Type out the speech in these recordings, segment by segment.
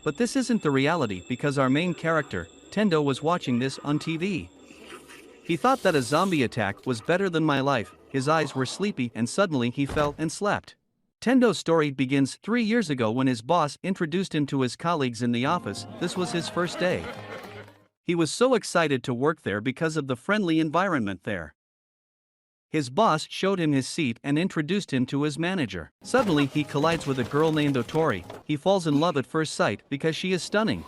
But this isn't the reality because our main character, Tendo, was watching this on TV. He thought that a zombie attack was better than my life, his eyes were sleepy and suddenly he fell and slept. Tendo's story begins 3 years ago when his boss introduced him to his colleagues in the office. This was his first day. He was so excited to work there because of the friendly environment there. His boss showed him his seat and introduced him to his manager. Suddenly he collides with a girl named Otori. He falls in love at first sight because she is stunning.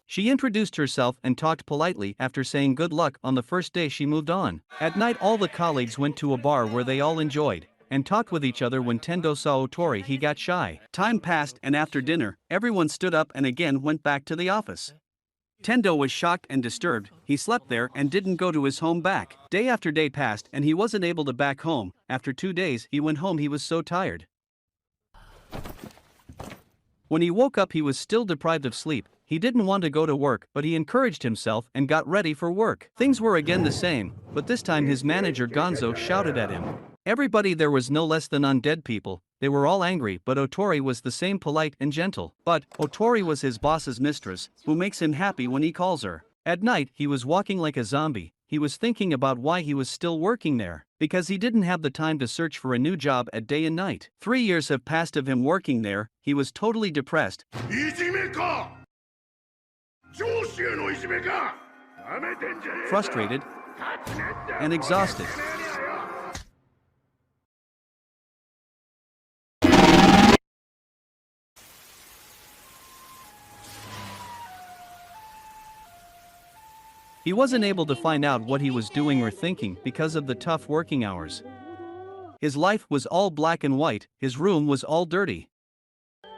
She introduced herself and talked politely. After saying good luck on the first day, she moved on. At night all the colleagues went to a bar where they all enjoyed and talked with each other. When Tendo saw Otori, he got shy. Time passed and after dinner, everyone stood up and again went back to the office. Tendo was shocked and disturbed. He slept there and didn't go to his home back. Day after day passed and he wasn't able to back home. After 2 days, he went home. He was so tired. When he woke up, he was still deprived of sleep. He didn't want to go to work, but he encouraged himself and got ready for work. Things were again the same, but this time his manager Gonzo shouted at him. Everybody there was no less than undead people. They were all angry, but Otori was the same, polite and gentle. But Otori was his boss's mistress, who makes him happy when he calls her. At night, he was walking like a zombie. He was thinking about why he was still working there, because he didn't have the time to search for a new job at day and night. 3 years have passed of him working there. He was totally depressed, frustrated, and exhausted. He wasn't able to find out what he was doing or thinking because of the tough working hours. His life was all black and white, his room was all dirty.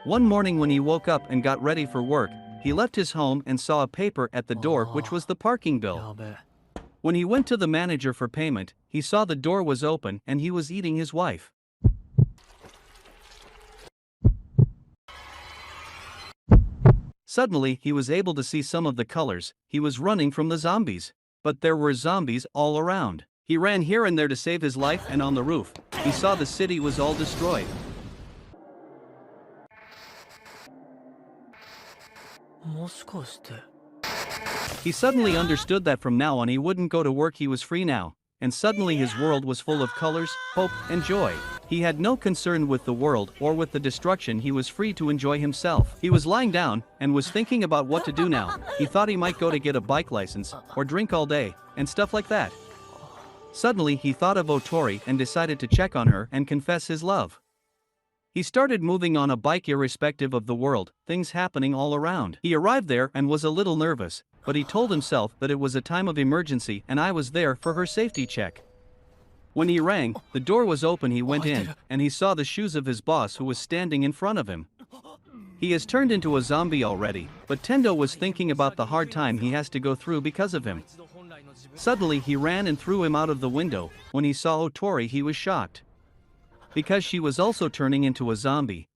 One morning when he woke up and got ready for work, he left his home and saw a paper at the door, which was the parking bill. When he went to the manager for payment, he saw the door was open and he was eating his wife. Suddenly, he was able to see some of the colors. He was running from the zombies. But there were zombies all around. He ran here and there to save his life, and on the roof, he saw the city was all destroyed. He suddenly understood that from now on he wouldn't go to work. He was free now. And suddenly his world was full of colors, hope, and joy. He had no concern with the world or with the destruction. He was free to enjoy himself. He was lying down and was thinking about what to do now. He thought he might go to get a bike license or drink all day and stuff like that. Suddenly he thought of Otori and decided to check on her and confess his love. He started moving on a bike irrespective of the world, things happening all around. He arrived there and was a little nervous, but he told himself that it was a time of emergency and I was there for her safety check. When he rang, the door was open. He went in, and he saw the shoes of his boss who was standing in front of him. He has turned into a zombie already, but Tendo was thinking about the hard time he has to go through because of him. Suddenly he ran and threw him out of the window. When he saw Otori, he was shocked, because she was also turning into a zombie.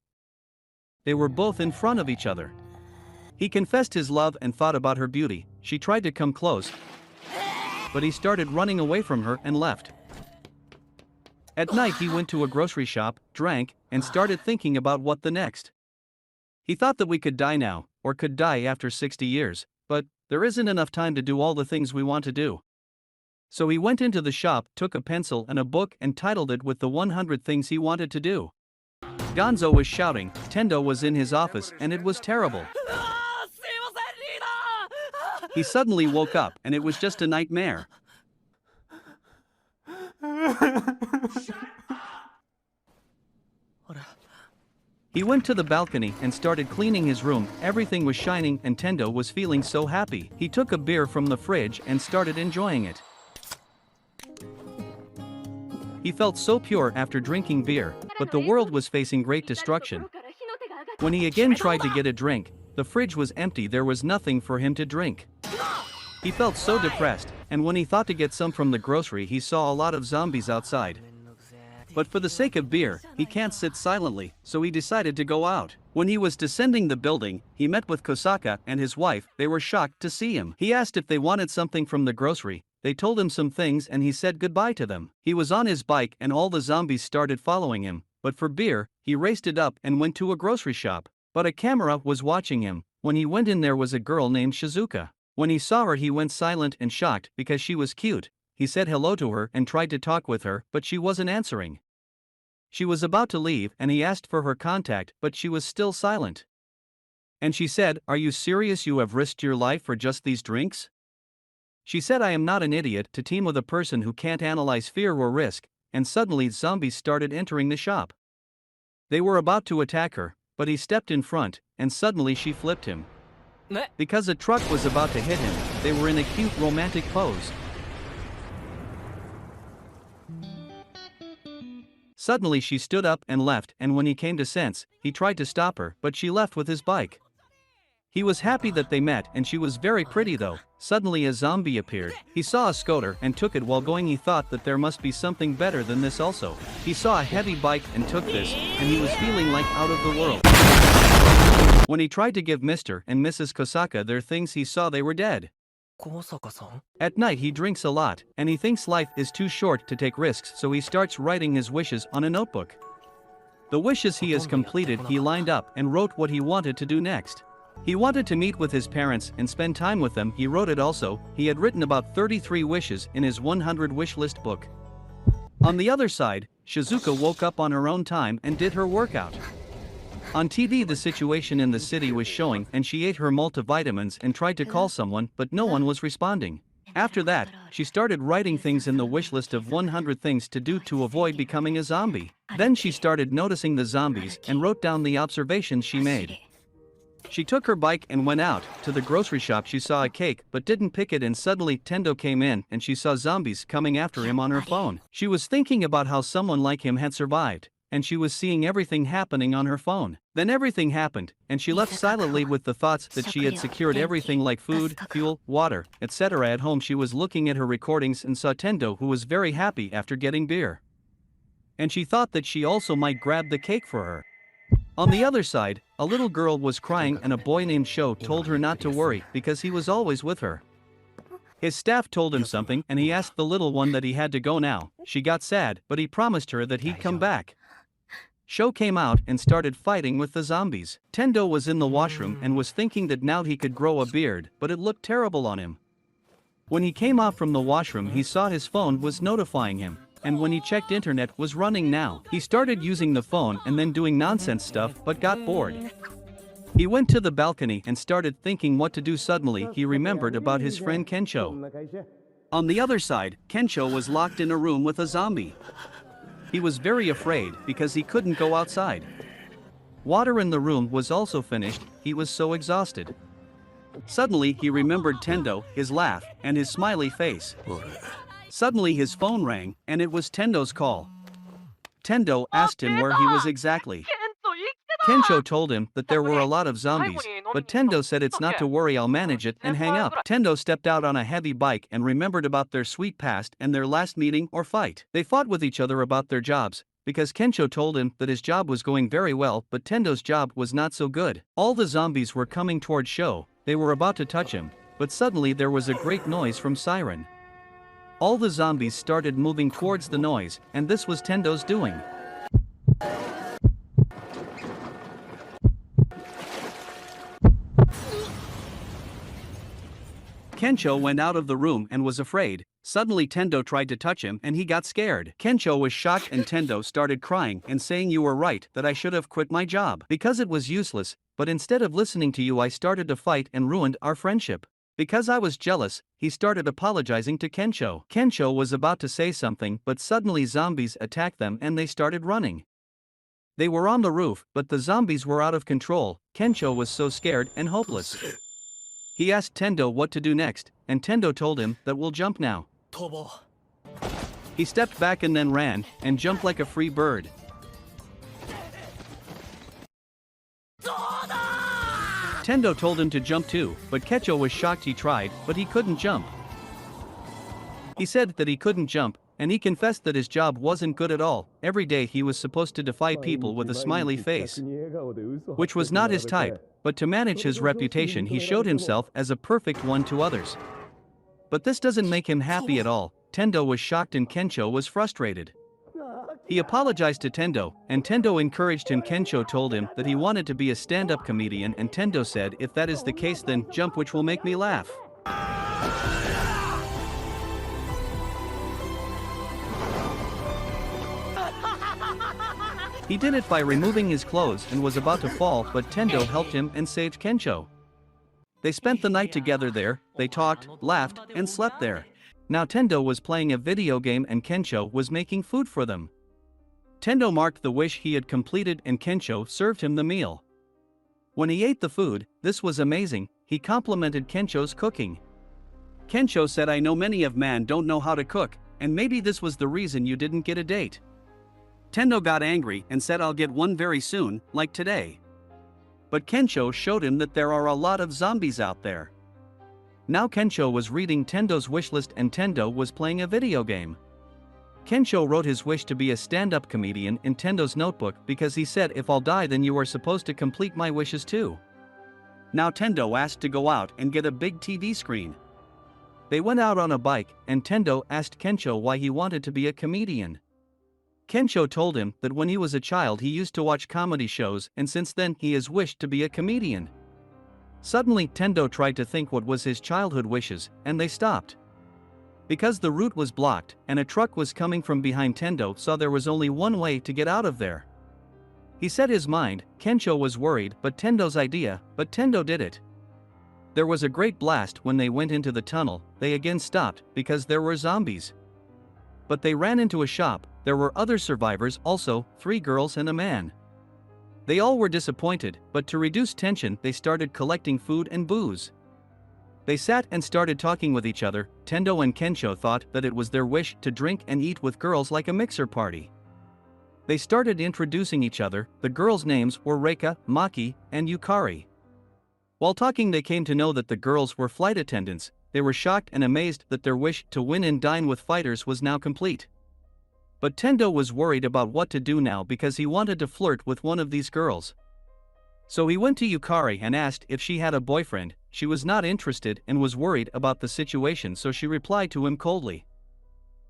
They were both in front of each other. He confessed his love and thought about her beauty. She tried to come close, but he started running away from her and left. At night he went to a grocery shop, drank, and started thinking about what the next. He thought that we could die now, or could die after 60 years, but there isn't enough time to do all the things we want to do. So he went into the shop, took a pencil and a book and titled it with the 100 things he wanted to do. Gonzo was shouting, Tendo was in his office and it was terrible. He suddenly woke up and it was just a nightmare. He went to the balcony and started cleaning his room. Everything was shining and Tendo was feeling so happy. He took a beer from the fridge and started enjoying it. He felt so pure after drinking beer, but the world was facing great destruction. When he again tried to get a drink, the fridge was empty. There was nothing for him to drink. He felt so depressed, and when he thought to get some from the grocery, he saw a lot of zombies outside. But for the sake of beer, he can't sit silently, so he decided to go out. When he was descending the building, he met with Kosaka and his wife. They were shocked to see him. He asked if they wanted something from the grocery. They told him some things and he said goodbye to them. He was on his bike and all the zombies started following him, but for beer, he raced it up and went to a grocery shop. But a camera was watching him. When he went in, there was a girl named Shizuka. When he saw her, he went silent and shocked because she was cute. He said hello to her and tried to talk with her, but she wasn't answering. She was about to leave and he asked for her contact, but she was still silent. And she said, "Are you serious? You have risked your life for just these drinks?" She said, "I am not an idiot to team with a person who can't analyze fear or risk," and suddenly zombies started entering the shop. They were about to attack her, but he stepped in front, and suddenly she flipped him. Because a truck was about to hit him, they were in a cute romantic pose. Suddenly she stood up and left, and when he came to sense, he tried to stop her, but she left with his bike. He was happy that they met, and she was very pretty though. Suddenly a zombie appeared. He saw a scooter and took it. While going, he thought that there must be something better than this also. He saw a heavy bike and took this, and he was feeling like out of the world. When he tried to give Mr. and Mrs. Kosaka their things, he saw they were dead. At night he drinks a lot, and he thinks life is too short to take risks, so he starts writing his wishes on a notebook. The wishes he has completed, he lined up and wrote what he wanted to do next. He wanted to meet with his parents and spend time with them. He wrote it also. He had written about 33 wishes in his 100 wish list book. On the other side, Shizuka woke up on her own time and did her workout. On TV, the situation in the city was showing, and she ate her multivitamins and tried to call someone, but no one was responding. After that, she started writing things in the wish list of 100 things to do to avoid becoming a zombie. Then she started noticing the zombies and wrote down the observations she made. She took her bike and went out. To the grocery shop, she saw a cake but didn't pick it, and suddenly Tendo came in and she saw zombies coming after him on her phone. She was thinking about how someone like him had survived, and she was seeing everything happening on her phone. Then everything happened, and she left silently with the thoughts that she had secured everything like food, fuel, water, etc. At home, she was looking at her recordings and saw Tendo, who was very happy after getting beer. And she thought that she also might grab the cake for her. On the other side, a little girl was crying, and a boy named Sho told her not to worry because he was always with her. His staff told him something, and he asked the little one that he had to go now. She got sad, but he promised her that he'd come back. Sho came out and started fighting with the zombies. Tendo was in the washroom and was thinking that now he could grow a beard, but it looked terrible on him. When he came out from the washroom, he saw his phone was notifying him. And when he checked, internet was running now. He started using the phone and then doing nonsense stuff, but got bored. He went to the balcony and started thinking what to do. Suddenly, he remembered about his friend Kensho. On the other side, Kensho was locked in a room with a zombie. He was very afraid because he couldn't go outside. Water in the room was also finished. He was so exhausted. Suddenly, he remembered Tendo, his laugh, and his smiley face. Suddenly his phone rang, and it was Tendo's call. Tendo asked him where he was exactly. Kensho told him that there were a lot of zombies, but Tendo said it's not to worry, I'll manage it, and hang up. Tendo stepped out on a heavy bike and remembered about their sweet past and their last meeting or fight. They fought with each other about their jobs, because Kensho told him that his job was going very well, but Tendo's job was not so good. All the zombies were coming towards Sho. They were about to touch him, but suddenly there was a great noise from Siren. All the zombies started moving towards the noise, and this was Tendo's doing. Kensho went out of the room and was afraid. Suddenly Tendo tried to touch him and he got scared. Kensho was shocked and Tendo started crying and saying, "You were right that I should have quit my job because it was useless, but instead of listening to you I started to fight and ruined our friendship. Because I was jealous," he started apologizing to Kensho. Kensho was about to say something, but suddenly zombies attacked them and they started running. They were on the roof, but the zombies were out of control. Kensho was so scared and hopeless. He asked Tendo what to do next, and Tendo told him that we'll jump now. He stepped back and then ran, and jumped like a free bird. Tendo told him to jump too, but Kensho was shocked. He tried, but he couldn't jump. He said that he couldn't jump, and he confessed that his job wasn't good at all. Every day he was supposed to defy people with a smiley face, which was not his type, but to manage his reputation he showed himself as a perfect one to others. But this doesn't make him happy at all. Tendo was shocked and Kensho was frustrated. He apologized to Tendo, and Tendo encouraged him. Kensho told him that he wanted to be a stand-up comedian, and Tendo said, if that is the case, then jump, which will make me laugh. He did it by removing his clothes and was about to fall, but Tendo helped him and saved Kensho. They spent the night together there, they talked, laughed, and slept there. Now Tendo was playing a video game and Kensho was making food for them. Tendo marked the wish he had completed and Kensho served him the meal. When he ate the food, this was amazing, he complimented Kensho's cooking. Kensho said, I know many of man don't know how to cook, and maybe this was the reason you didn't get a date. Tendo got angry and said, I'll get one very soon, like today. But Kensho showed him that there are a lot of zombies out there. Now Kensho was reading Tendo's wish list and Tendo was playing a video game. Kensho wrote his wish to be a stand-up comedian in Tendo's notebook because he said, if I'll die then you are supposed to complete my wishes too. Now Tendo asked to go out and get a big TV screen. They went out on a bike and Tendo asked Kensho why he wanted to be a comedian. Kensho told him that when he was a child he used to watch comedy shows and since then he has wished to be a comedian. Suddenly Tendo tried to think what was his childhood wishes, and they stopped. Because the route was blocked and a truck was coming from behind, Tendo saw there was only one way to get out of there. He set his mind. Kensho was worried but Tendo's idea, but Tendo did it. There was a great blast when they went into the tunnel, they again stopped because there were zombies. But they ran into a shop, there were other survivors also, 3 girls and a man. They all were disappointed, but to reduce tension they started collecting food and booze. They sat and started talking with each other. Tendo and Kensho thought that it was their wish to drink and eat with girls like a mixer party. They started introducing each other, the girls' names were Reika, Maki, and Yukari. While talking they came to know that the girls were flight attendants. They were shocked and amazed that their wish to win and dine with fighters was now complete. But Tendo was worried about what to do now because he wanted to flirt with one of these girls. So he went to Yukari and asked if she had a boyfriend. She was not interested and was worried about the situation, so she replied to him coldly.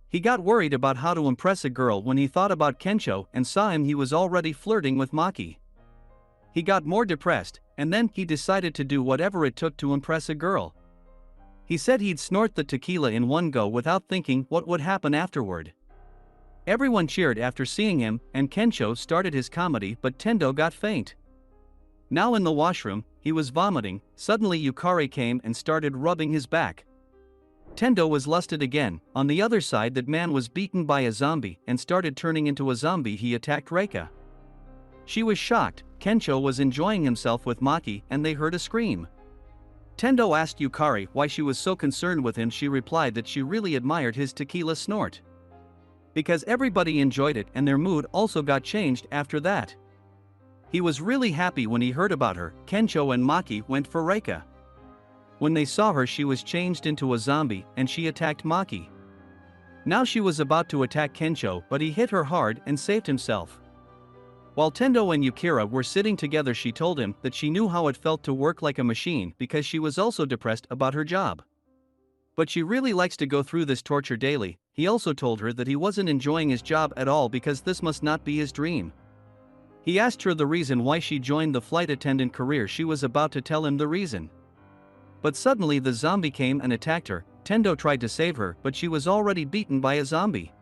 He got worried about how to impress a girl when he thought about Kensho and saw him he was already flirting with Maki. He got more depressed, and then he decided to do whatever it took to impress a girl. He said he'd snort the tequila in one go without thinking what would happen afterward. Everyone cheered after seeing him, and Kensho started his comedy, but Tendo got faint. Now in the washroom, he was vomiting. Suddenly Yukari came and started rubbing his back. Tendo was lusted again. On the other side, that man was beaten by a zombie and started turning into a zombie. He attacked Reika. She was shocked. Kensho was enjoying himself with Maki and they heard a scream. Tendo asked Yukari why she was so concerned with him. She replied that she really admired his tequila snort. Because everybody enjoyed it and their mood also got changed after that. He was really happy when he heard about her. Kensho and Maki went for Reika. When they saw her, she was changed into a zombie and she attacked Maki. Now she was about to attack Kensho, but he hit her hard and saved himself. While Tendo and Yukira were sitting together, she told him that she knew how it felt to work like a machine because she was also depressed about her job. But she really likes to go through this torture daily. He also told her that he wasn't enjoying his job at all because this must not be his dream. He asked her the reason why she joined the flight attendant career. She was about to tell him the reason. But suddenly the zombie came and attacked her. Tendo tried to save her, but she was already beaten by a zombie.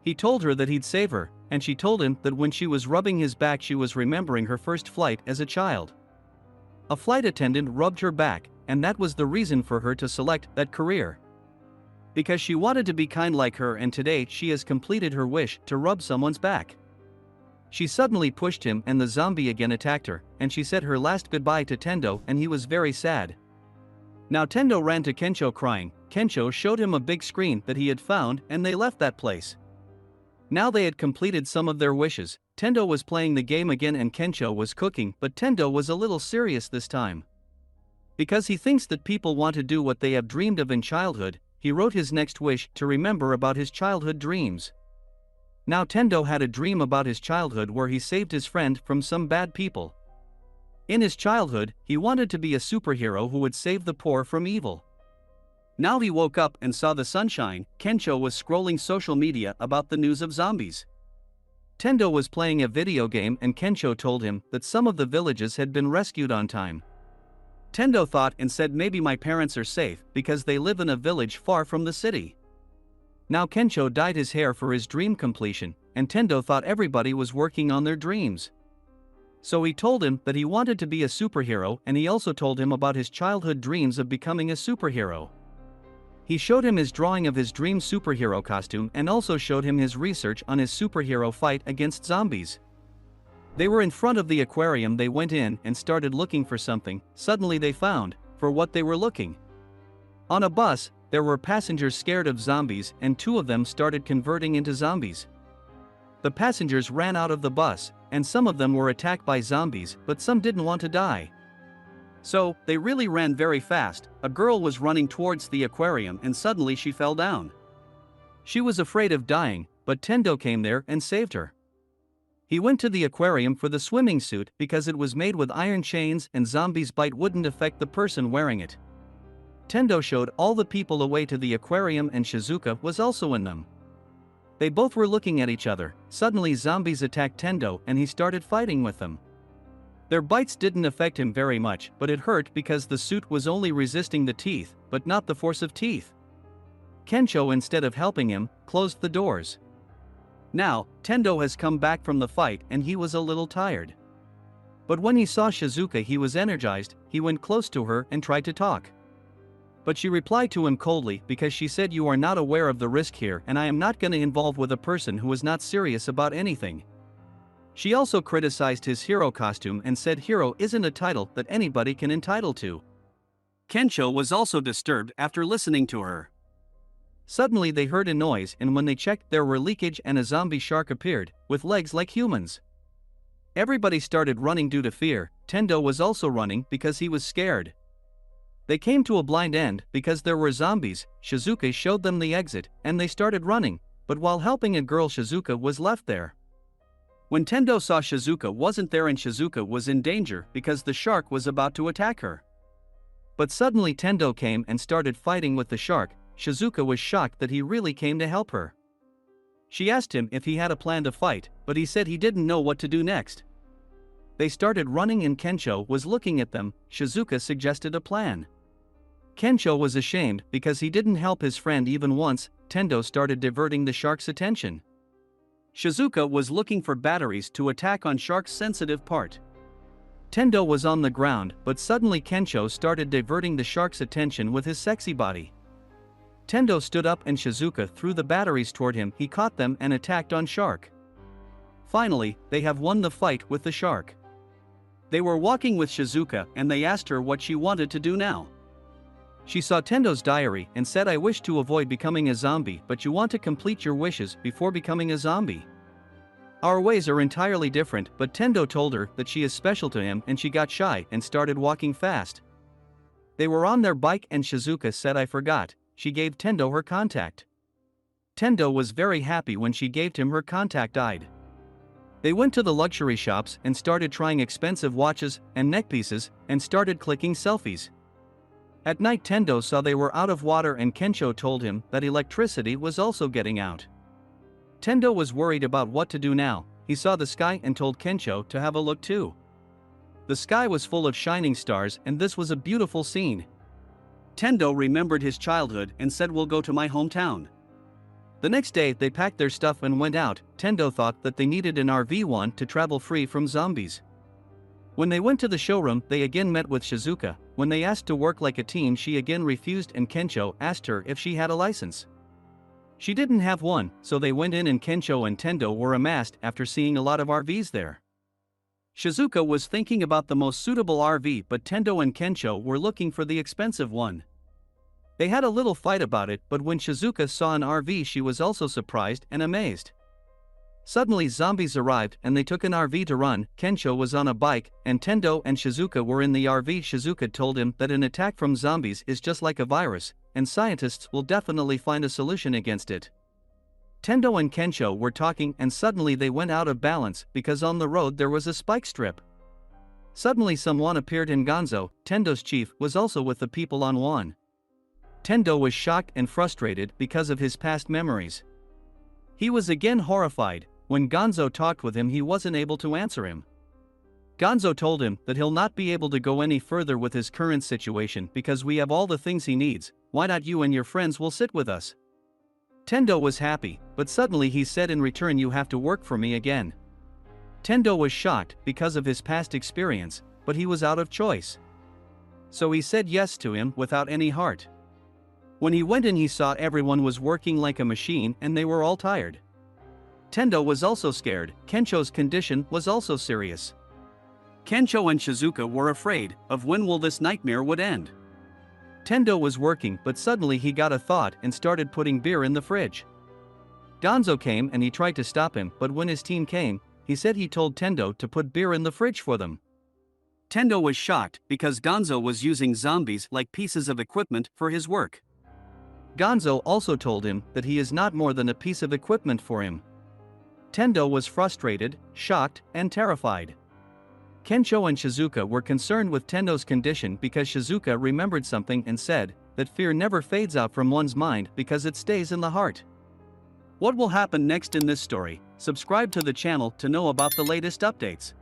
He told her that he'd save her, and she told him that when she was rubbing his back she was remembering her first flight as a child. A flight attendant rubbed her back, and that was the reason for her to select that career. Because she wanted to be kind like her, and today she has completed her wish to rub someone's back. She suddenly pushed him and the zombie again attacked her, and she said her last goodbye to Tendo and he was very sad. Now Tendo ran to Kensho crying. Kensho showed him a big screen that he had found and they left that place. Now they had completed some of their wishes. Tendo was playing the game again and Kensho was cooking, but Tendo was a little serious this time. Because he thinks that people want to do what they have dreamed of in childhood, he wrote his next wish to remember about his childhood dreams. Now Tendo had a dream about his childhood where he saved his friend from some bad people. In his childhood, he wanted to be a superhero who would save the poor from evil. Now he woke up and saw the sunshine. Kensho was scrolling social media about the news of zombies. Tendo was playing a video game and Kensho told him that some of the villages had been rescued on time. Tendo thought and said maybe my parents are safe because they live in a village far from the city. Now Kensho dyed his hair for his dream completion, and Tendo thought everybody was working on their dreams. So he told him that he wanted to be a superhero, and he also told him about his childhood dreams of becoming a superhero. He showed him his drawing of his dream superhero costume and also showed him his research on his superhero fight against zombies. They were in front of the aquarium. They went in and started looking for something. Suddenly they found for what they were looking. On a bus, there were passengers scared of zombies, and two of them started converting into zombies. The passengers ran out of the bus, and some of them were attacked by zombies, but some didn't want to die. So, they really ran very fast. A girl was running towards the aquarium and suddenly she fell down. She was afraid of dying, but Tendo came there and saved her. He went to the aquarium for the swimming suit because it was made with iron chains and zombies' bite wouldn't affect the person wearing it. Tendo showed all the people a way to the aquarium and Shizuka was also in them. They both were looking at each other. Suddenly zombies attacked Tendo and he started fighting with them. Their bites didn't affect him very much, but it hurt because the suit was only resisting the teeth, but not the force of teeth. Kensho, instead of helping him, closed the doors. Now, Tendo has come back from the fight and he was a little tired. But when he saw Shizuka he was energized. He went close to her and tried to talk. But she replied to him coldly because she said, "You are not aware of the risk here and I am not going to involve with a person who is not serious about anything." She also criticized his hero costume and said hero isn't a title that anybody can entitle to. Kensho was also disturbed after listening to her. Suddenly they heard a noise and when they checked there were leakage and a zombie shark appeared, with legs like humans. Everybody started running due to fear. Tendo was also running because he was scared. They came to a blind end because there were zombies. Shizuka showed them the exit and they started running, but while helping a girl Shizuka was left there. When Tendo saw Shizuka wasn't there and Shizuka was in danger because the shark was about to attack her. But suddenly Tendo came and started fighting with the shark. Shizuka was shocked that he really came to help her. She asked him if he had a plan to fight, but he said he didn't know what to do next. They started running and Kensho was looking at them. Shizuka suggested a plan. Kensho was ashamed because he didn't help his friend even once. Tendo started diverting the shark's attention. Shizuka was looking for batteries to attack on shark's sensitive part. Tendo was on the ground, but suddenly Kensho started diverting the shark's attention with his sexy body. Tendo stood up and Shizuka threw the batteries toward him. He caught them and attacked on shark. Finally, they have won the fight with the shark. They were walking with Shizuka and they asked her what she wanted to do now. She saw Tendo's diary and said, "I wish to avoid becoming a zombie, but you want to complete your wishes before becoming a zombie. Our ways are entirely different," but Tendo told her that she is special to him and she got shy and started walking fast. They were on their bike and Shizuka said, "I forgot." She gave Tendo her contact. Tendo was very happy when she gave him her contact eyed. They went to the luxury shops and started trying expensive watches and neckpieces and started clicking selfies. At night Tendo saw they were out of water and Kensho told him that electricity was also getting out. Tendo was worried about what to do now. He saw the sky and told Kensho to have a look too. The sky was full of shining stars and this was a beautiful scene. Tendo remembered his childhood and said, "We'll go to my hometown." The next day they packed their stuff and went out. Tendo thought that they needed an RV to travel free from zombies. When they went to the showroom they again met with Shizuka. When they asked to work like a team she again refused and Kensho asked her if she had a license. She didn't have one, so they went in and Kensho and Tendo were amazed after seeing a lot of RVs there. Shizuka was thinking about the most suitable RV but Tendo and Kensho were looking for the expensive one. They had a little fight about it but when Shizuka saw an RV she was also surprised and amazed. Suddenly zombies arrived and they took an RV to run. Kensho was on a bike and Tendo and Shizuka were in the RV. Shizuka told him that an attack from zombies is just like a virus and scientists will definitely find a solution against it. Tendo and Kensho were talking and suddenly they went out of balance because on the road there was a spike strip. Suddenly someone appeared in Gonzo. Tendo's chief was also with the people on One. Tendo was shocked and frustrated because of his past memories. He was again horrified. When Gonzo talked with him, he wasn't able to answer him. Gonzo told him that he'll not be able to go any further with his current situation because we have all the things he needs. Why not you and your friends will sit with us? Tendo was happy, but suddenly he said, in return you have to work for me again. Tendo was shocked because of his past experience, but he was out of choice. So he said yes to him without any heart. When he went in, he saw everyone was working like a machine and they were all tired. Tendo was also scared. Kencho's condition was also serious. Kencho and Shizuka were afraid of when will this nightmare would end. Tendo was working, but suddenly he got a thought and started putting beer in the fridge. Gonzo came and he tried to stop him, but when his team came, he said he told Tendo to put beer in the fridge for them. Tendo was shocked because Gonzo was using zombies like pieces of equipment for his work. Gonzo also told him that he is not more than a piece of equipment for him. Tendo was frustrated, shocked, and terrified. Kencho and Shizuka were concerned with Tendo's condition because Shizuka remembered something and said that fear never fades out from one's mind because it stays in the heart. What will happen next in this story? Subscribe to the channel to know about the latest updates.